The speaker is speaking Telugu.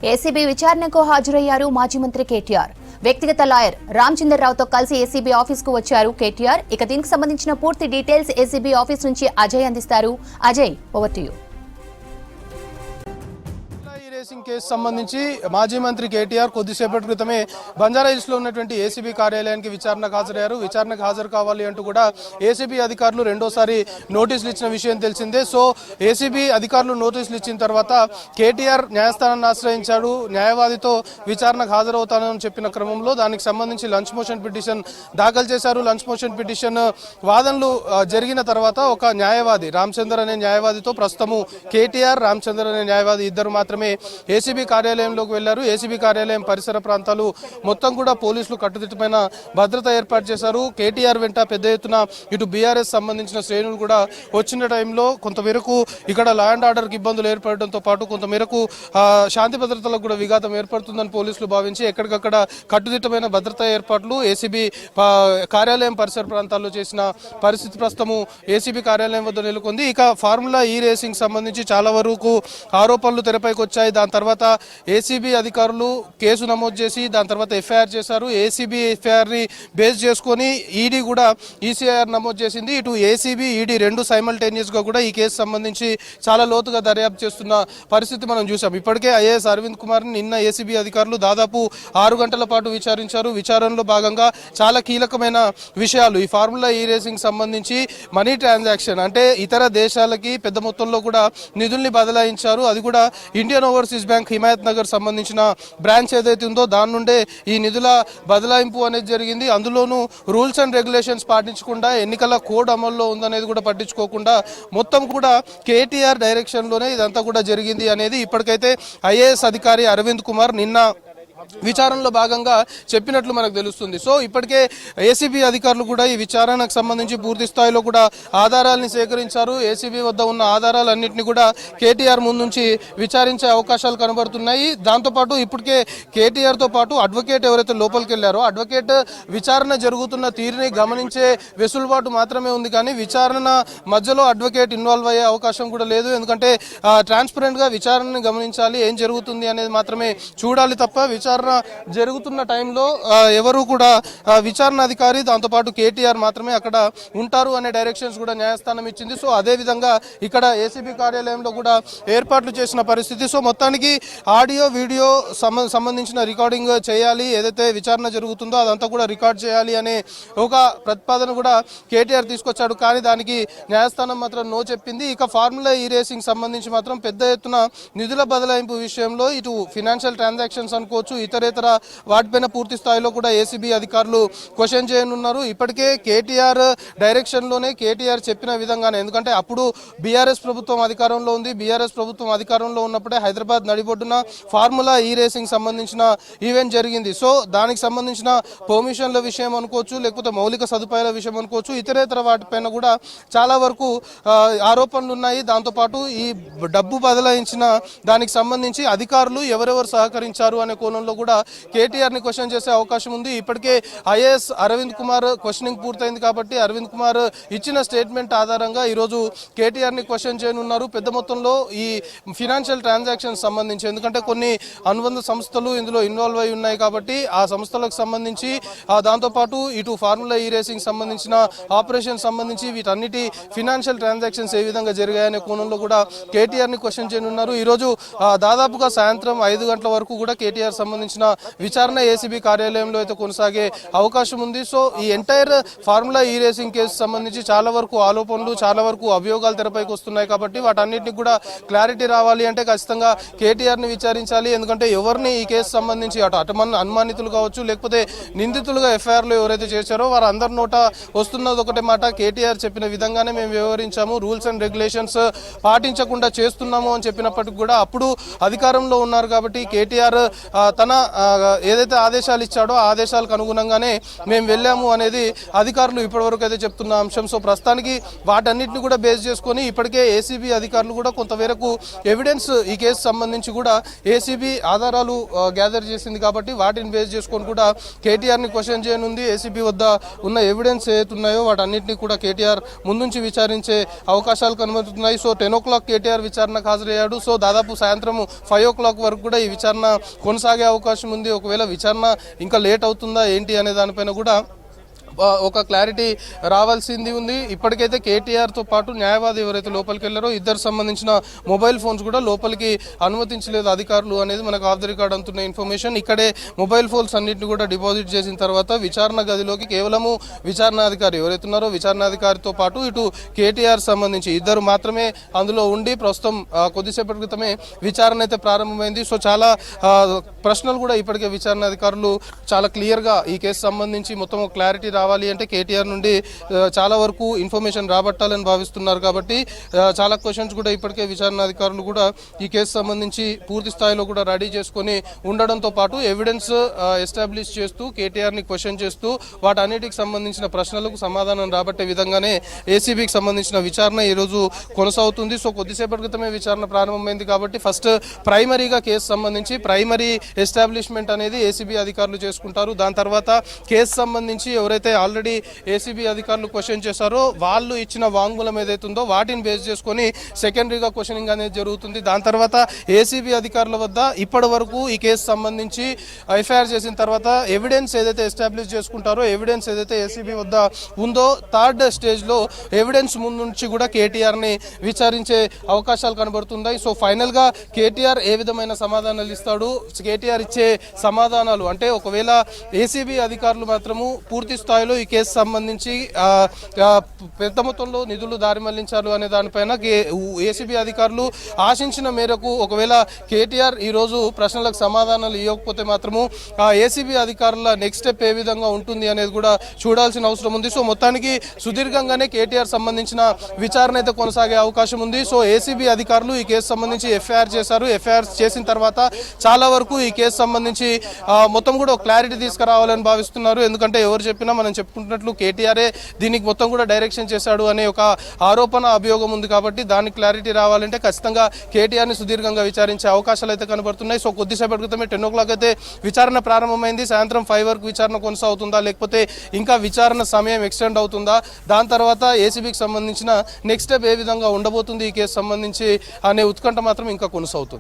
ఏసీబీ విచారణకు హాజరయ్యారు మాజీ మంత్రి కేటీఆర్. వ్యక్తిగత లాయర్ రామచంద్రరావుతో కలిసి ఏసీబీ ఆఫీస్కు వచ్చారు కేటీఆర్. ఇక దీనికి సంబంధించిన పూర్తి డీటెయిల్స్ ఏసీబీ ఆఫీస్ నుంచి అజయ్ అందిస్తారు. Ajay, over to you. Racing case సంబంధించి మాజీ మంత్రి కేటీఆర్ కొద్దిసేపటి క్రితమే బంజారాహిల్స్ లో ఉన్నటువంటి ఏసీబీ కార్యాలయానికి విచారణకు హాజరయ్యారు. విచారణకు హాజరు కావాలి అంటూ కూడా ఏసీబీ అధికారులు రెండోసారి నోటీసులు ఇచ్చిన విషయం తెలిసిందే. సో ఏసీబీ అధికారులు నోటీసులు ఇచ్చిన తర్వాత కేటీఆర్ న్యాయస్థానాన్ని ఆశ్రయించాడు. న్యాయవాదితో విచారణకు హాజరవుతానని చెప్పిన క్రమంలో దానికి సంబంధించి లంచ్ మోషన్ పిటిషన్ దాఖలు చేశారు. లంచ్ మోషన్ పిటిషన్ వాదనలు జరిగిన తర్వాత ఒక న్యాయవాది రామచందర్ అనే న్యాయవాదితో ప్రస్తుతము కేటీఆర్, రామచందర్ అనే న్యాయవాది ఇద్దరు మాత్రమే ఏసీబీ కార్యాలయంలోకి వెళ్లారు. ఏసీబీ కార్యాలయం పరిసర ప్రాంతాలు మొత్తం కూడా పోలీసులు కట్టుదిట్టమైన భద్రత ఏర్పాటు చేశారు. కేటీఆర్ వెంట పెద్ద ఎత్తున ఇటు బీఆర్ఎస్ సంబంధించిన శ్రేణులు కూడా వచ్చిన టైంలో కొంతమేరకు ఇక్కడ లా అండ్ ఆర్డర్కి ఇబ్బందులు ఏర్పడడంతో పాటు కొంతమేరకు శాంతి భద్రతలకు కూడా విఘాతం ఏర్పడుతుందని పోలీసులు భావించి ఎక్కడికక్కడ కట్టుదిట్టమైన భద్రతా ఏర్పాట్లు ఏసీబీ కార్యాలయం పరిసర ప్రాంతాల్లో చేసిన పరిస్థితి ప్రస్తుతము ఏసీబీ కార్యాలయం వద్ద నెలకొంది. ఇక ఫార్ములా ఈ రేసింగ్ సంబంధించి చాలా వరకు ఆరోపణలు తెరపైకి వచ్చాయి. దాని తర్వాత ఏసీబీ అధికారులు కేసు నమోదు చేసి దాని తర్వాత ఎఫ్ఐఆర్ చేశారు. ఏసీబీ ఎఫ్ఐఆర్ని బేస్ చేసుకొని ఈడీ కూడా ఈసీఐఆర్ నమోదు చేసింది. ఇటు ఏసీబీ ఈడీ రెండు సైమల్టేనియస్గా కూడా ఈ కేసు సంబంధించి చాలా లోతుగా దర్యాప్తు చేస్తున్న పరిస్థితి మనం చూసాం. ఇప్పటికే ఐఏఎస్ అరవింద్ కుమార్ని నిన్న ఏసీబీ అధికారులు దాదాపు 6 గంటల పాటు విచారించారు. విచారణలో భాగంగా చాలా కీలకమైన విషయాలు ఈ ఫార్ములా ఈ రేసింగ్ సంబంధించి మనీ ట్రాన్సాక్షన్ అంటే ఇతర దేశాలకి పెద్ద మొత్తంలో కూడా నిధుల్ని బదలాయించారు. అది కూడా Indian overseas bank Himayat Nagar సంబంధించిన బ్రాంచ్ ఏదైతే ఉందో దాని నుండే ఈ నిధుల బదలాయింపు అనేది జరిగింది. అందులోనూ రూల్స్ అండ్ రెగ్యులేషన్స్ పాటించకుండా ఎన్నికల కోడ్ అమల్లో ఉందనేది కూడా పట్టించుకోకుండా మొత్తం కూడా కేటీఆర్ డైరెక్షన్ లోనే ఇదంతా కూడా జరిగింది అనేది ఇప్పటికైతే ఐఏఎస్ అధికారి అరవింద్ కుమార్ నిన్న విచారణలో భాగంగా చెప్పినట్లు మనకు తెలుస్తుంది. సో ఇప్పటికే ఏసీబీ అధికారులు కూడా ఈ విచారణకు సంబంధించి పూర్తి స్థాయిలో కూడా ఆధారాలని సేకరించారు. ఏసీబీ వద్ద ఉన్న ఆధారాలన్నింటినీ కూడా కేటీఆర్ ముందుంచి విచారించే అవకాశాలు కనబడుతున్నాయి. దాంతోపాటు ఇప్పటికే కేటీఆర్తో పాటు అడ్వకేట్ ఎవరైతే లోపలికి వెళ్లారో అడ్వకేట్ విచారణ జరుగుతున్న తీరుని గమనించే వెసులుబాటు మాత్రమే ఉంది. కానీ విచారణ మధ్యలో అడ్వకేట్ ఇన్వాల్వ్ అయ్యే అవకాశం కూడా లేదు. ఎందుకంటే ట్రాన్స్పరెంట్ గా విచారణని గమనించాలి, ఏం జరుగుతుంది అనేది మాత్రమే చూడాలి తప్ప విచారణ జరుగుతున్న టైంలో ఎవరు కూడా విచారణ అధికారి దాంతోపాటు కేటీఆర్ మాత్రమే అక్కడ ఉంటారు అనే డైరెక్షన్స్ కూడా న్యాయస్థానం ఇచ్చింది. సో అదే విధంగా ఇక్కడ ఏసీబీ కార్యాలయంలో కూడా ఏర్పాట్లు చేసిన పరిస్థితి. సో మొత్తానికి ఆడియో వీడియో సంబంధించిన రికార్డింగ్ చేయాలి, ఏదైతే విచారణ జరుగుతుందో అదంతా కూడా రికార్డ్ చేయాలి అనే ఒక ప్రతిపాదన కూడా కేటీఆర్ తీసుకొచ్చాడు. కానీ దానికి న్యాయస్థానం మాత్రం నో చెప్పింది. ఇక ఫార్ములా ఈ రేసింగ్ సంబంధించి మాత్రం పెద్ద ఎత్తున నిధుల బదలాయింపు విషయంలో ఇటు ఫినాన్షియల్ ట్రాన్సాక్షన్స్ అనుకోవచ్చు, ఇతరేతర వాటిపైన పూర్తి స్థాయిలో కూడా ఏసీబీ అధికారులు క్వశ్చన్ చేయనున్నారు. ఇప్పటికే కేటీఆర్ డైరెక్షన్ లోనే కేటీఆర్ చెప్పిన విధంగానే, ఎందుకంటే అప్పుడు బీఆర్ఎస్ ప్రభుత్వం అధికారంలో ఉంది. బీఆర్ఎస్ ప్రభుత్వం అధికారంలో ఉన్నప్పుడే హైదరాబాద్ నడిబొడ్డున ఫార్ములా ఈ రేసింగ్ సంబంధించిన ఈవెంట్ జరిగింది. సో దానికి సంబంధించిన పర్మిషన్ల విషయం అనుకోవచ్చు, లేకపోతే మౌలిక సదుపాయాల విషయం అనుకోవచ్చు, ఇతరేతర వాటిపైన కూడా చాలా వరకు ఆరోపణలు ఉన్నాయి. దాంతోపాటు ఈ డబ్బు బదలాయించిన దానికి సంబంధించి అధికారులు ఎవరెవరు సహకరించారు అనే కోణంలో కూడా కేటీఆర్ ని క్వశ్చన్ చేసే అవకాశం ఉంది. ఇప్పటికే ఐఏఎస్ అరవింద్ కుమార్ క్వశ్చనింగ్ పూర్తయింది కాబట్టి అరవింద్ కుమార్ ఇచ్చిన స్టేట్మెంట్ ఆధారంగా ఈరోజు కేటీఆర్ ని క్వశ్చన్ చేయనున్నారు. పెద్ద మొత్తంలో ఈ ఫినాన్షియల్ ట్రాన్సాక్షన్స్ సంబంధించి, ఎందుకంటే కొన్ని అనుబంధ సంస్థలు ఇందులో ఇన్వాల్వ్ అయి ఉన్నాయి కాబట్టి ఆ సంస్థలకు సంబంధించి దాంతోపాటు ఇటు ఫార్ములా ఈ రేసింగ్ సంబంధించిన ఆపరేషన్ సంబంధించి వీటన్నిటి ఫినాన్షియల్ ట్రాన్సాక్షన్స్ ఏ విధంగా జరిగాయనే కోణంలో కూడా కేటీఆర్ ని క్వశ్చన్ చేయనున్నారు. ఈరోజు దాదాపుగా సాయంత్రం 5 గంటల వరకు కూడా కేటీఆర్ సంబంధించిన విచారణ ఏసీబీ కార్యాలయంలో అయితే కొనసాగే అవకాశం ఉంది. సో ఈ ఎంటైర్ ఫార్ములా ఈ రేసింగ్ కేసు సంబంధించి చాలా వరకు ఆరోపణలు, చాలా వరకు అభియోగాలు తెరపైకి వస్తున్నాయి కాబట్టి వాటన్నిటిని కూడా క్లారిటీ రావాలి అంటే ఖచ్చితంగా కేటీఆర్ ని విచారించాలి. ఎందుకంటే ఎవరిని ఈ కేసు సంబంధించి అటు అనుమానితులు కావచ్చు, లేకపోతే నిందితులుగా ఎఫ్ఐఆర్ లో ఎవరైతే చేశారో వారు అందరి నోట వస్తున్నది ఒకటే మాట, కేటీఆర్ చెప్పిన విధంగానే మేము వ్యవహరించాము, రూల్స్ అండ్ రెగ్యులేషన్స్ పాటించకుండా చేస్తున్నాము అని చెప్పినప్పటికీ కూడా అప్పుడు అధికారంలో ఉన్నారు కాబట్టి కేటీఆర్ తన తన ఏదైతే ఆదేశాలు ఇచ్చాడో ఆ ఆదేశాలకు అనుగుణంగానే మేము వెళ్ళాము అనేది అధికారులు ఇప్పటివరకు అయితే చెప్తున్న అంశం. సో ప్రస్తుతానికి వాటన్నిటిని కూడా బేస్ చేసుకొని ఇప్పటికే ఏసీబీ అధికారులు కూడా కొంతవరకు ఎవిడెన్స్ ఈ కేసు సంబంధించి కూడా ఏసీబీ ఆధారాలు గ్యాదర్ చేసింది కాబట్టి వాటిని బేస్ చేసుకొని కూడా కేటీఆర్ని క్వశ్చన్ చేయనుంది. ఏసీబీ వద్ద ఉన్న ఎవిడెన్స్ ఏతున్నాయో వాటన్నిటిని కూడా కేటీఆర్ ముందుంచి విచారించే అవకాశాలు కనబడుతున్నాయి. సో 10 o'clock కేటీఆర్ విచారణకు హాజరయ్యాడు. సో దాదాపు సాయంత్రం 5 o'clock వరకు కూడా ఈ విచారణ కొనసాగే అవకాశం ఉంది. ఒకవేళ విచారణ ఇంకా లేట్ అవుతుందా ఏంటి అనే దానిపైన కూడా ఒక క్లారిటీ రావాల్సింది ఉంది. ఇప్పటికైతే కేటీఆర్తో పాటు న్యాయవాది ఎవరైతే లోపలికి వెళ్ళారో ఇద్దరు సంబంధించిన మొబైల్ ఫోన్స్ కూడా లోపలికి అనుమతించలేదు అధికారులు అనేది మనకు ఆఫ్ ది రికార్డ్ అందుతున్న ఇన్ఫర్మేషన్. ఇక్కడే మొబైల్ ఫోన్స్ అన్నింటిని కూడా డిపాజిట్ చేసిన తర్వాత విచారణ గదిలోకి కేవలము విచారణాధికారి ఎవరైతే ఉన్నారో విచారణాధికారితో పాటు ఇటు కేటీఆర్ సంబంధించి ఇద్దరు మాత్రమే అందులో ఉండి ప్రస్తుతం కొద్దిసేపటి క్రితమే విచారణ అయితే ప్రారంభమైంది. సో చాలా ప్రశ్నలు కూడా ఇప్పటికే విచారణాధికారులు చాలా క్లియర్గా ఈ కేసు సంబంధించి మొత్తం క్లారిటీ రావాలి అంటే కేటీఆర్ నుండి చాలా వరకు ఇన్ఫర్మేషన్ రాబట్టాలని భావిస్తున్నారు. కాబట్టి చాలా క్వశ్చన్స్ కూడా ఇప్పటికే విచారణాధికారులు కూడా ఈ కేసు సంబంధించి పూర్తి స్థాయిలో కూడా రెడీ చేసుకొని ఉండడంతో పాటు ఎవిడెన్స్ ఎస్టాబ్లిష్ చేస్తూ కేటీఆర్ని క్వశ్చన్ చేస్తూ వాటన్నిటికి సంబంధించిన ప్రశ్నలకు సమాధానం రాబట్టే విధంగానే ఏసీబీకి సంబంధించిన విచారణ ఈరోజు కొనసాగుతుంది. సో కొద్దిసేపటి క్రితమే విచారణ ప్రారంభమైంది కాబట్టి ఫస్ట్ ప్రైమరీగా కేసు సంబంధించి ప్రైమరీ ఎస్టాబ్లిష్మెంట్ అనేది ఏసీబీ అధికారులు చేసుకుంటారు. దాని తర్వాత కేసు సంబంధించి ఎవరైతే ఆల్రెడీ ఏసీబీ అధికారులు క్వశ్చన్ చేశారో వాళ్ళు ఇచ్చిన వాంగ్మూలం ఏదైతే ఉందో వాటిని బేస్ చేసుకొని సెకండరీగా క్వశ్చనింగ్ అనేది జరుగుతుంది. దాని తర్వాత ఏసీబీ అధికారుల వద్ద ఇప్పటి వరకు ఈ కేసు సంబంధించి ఎఫ్ఐఆర్ చేసిన తర్వాత ఎవిడెన్స్ ఏదైతే ఎస్టాబ్లిష్ చేసుకుంటారో ఎవిడెన్స్ ఏదైతే ఏసీబీ వద్ద ఉందో థర్డ్ స్టేజ్లో ఎవిడెన్స్ ముందు నుంచి కూడా కేటీఆర్ని విచారించే అవకాశాలు కనబడుతున్నాయి. సో ఫైనల్గా కేటీఆర్ ఏ విధమైన సమాధానాలు ఇస్తాడు, కేటీఆర్ ఇచ్చే సమాధానాలు అంటే ఒకవేళ ఏసీబీ అధికారులు మాత్రము పూర్తి స్థాయిలో ఈ కేసు సంబంధించి పెద్ద మొత్తంలో నిధులు దారి మళ్లించారు అనే దానిపైన ఏసీబీ అధికారులు ఆశించిన మేరకు ఒకవేళ కేటీఆర్ ఈరోజు ప్రశ్నలకు సమాధానాలు ఇవ్వకపోతే మాత్రము ఏసీబీ అధికారుల నెక్స్ట్ స్టెప్ ఏ విధంగా ఉంటుంది అనేది కూడా చూడాల్సిన అవసరం ఉంది. సో మొత్తానికి సుదీర్ఘంగానే కేటీఆర్ సంబంధించిన విచారణ అయితే కొనసాగే అవకాశం ఉంది. సో ఏసీబీ అధికారులు ఈ కేసు సంబంధించి ఎఫ్ఐఆర్ చేశారు. ఎఫ్ఐఆర్ చేసిన తర్వాత చాలా వరకు ఈ కేసు సంబంధించి మొత్తం కూడా క్లారిటీ తీసుకురావాలని భావిస్తున్నారు. ఎందుకంటే ఎవరు చెప్పినా మనం చెప్పుకుంటున్నట్లు కేటీఆర్ఏ దీనికి మొత్తం కూడా డైరెక్షన్ చేశాడు అనే ఒక ఆరోపణ అభియోగం ఉంది. కాబట్టి దానికి క్లారిటీ రావాలంటే ఖచ్చితంగా కేటీఆర్ని సుదీర్ఘంగా విచారించే అవకాశాలు అయితే కనబడుతున్నాయి. సో కొద్దిసేపటి క్రితమే 10 o'clock అయితే విచారణ ప్రారంభమైంది. సాయంత్రం 5 వరకు విచారణ కొనసాగుతుందా లేకపోతే ఇంకా విచారణ సమయం ఎక్స్టెండ్ అవుతుందా, దాని తర్వాత ఏసీబీకి సంబంధించిన నెక్స్ట్ స్టెప్ ఏ విధంగా ఉండబోతుంది ఈ కేసు సంబంధించి అనే ఉత్కంఠ మాత్రం ఇంకా కొనసాగుతుంది.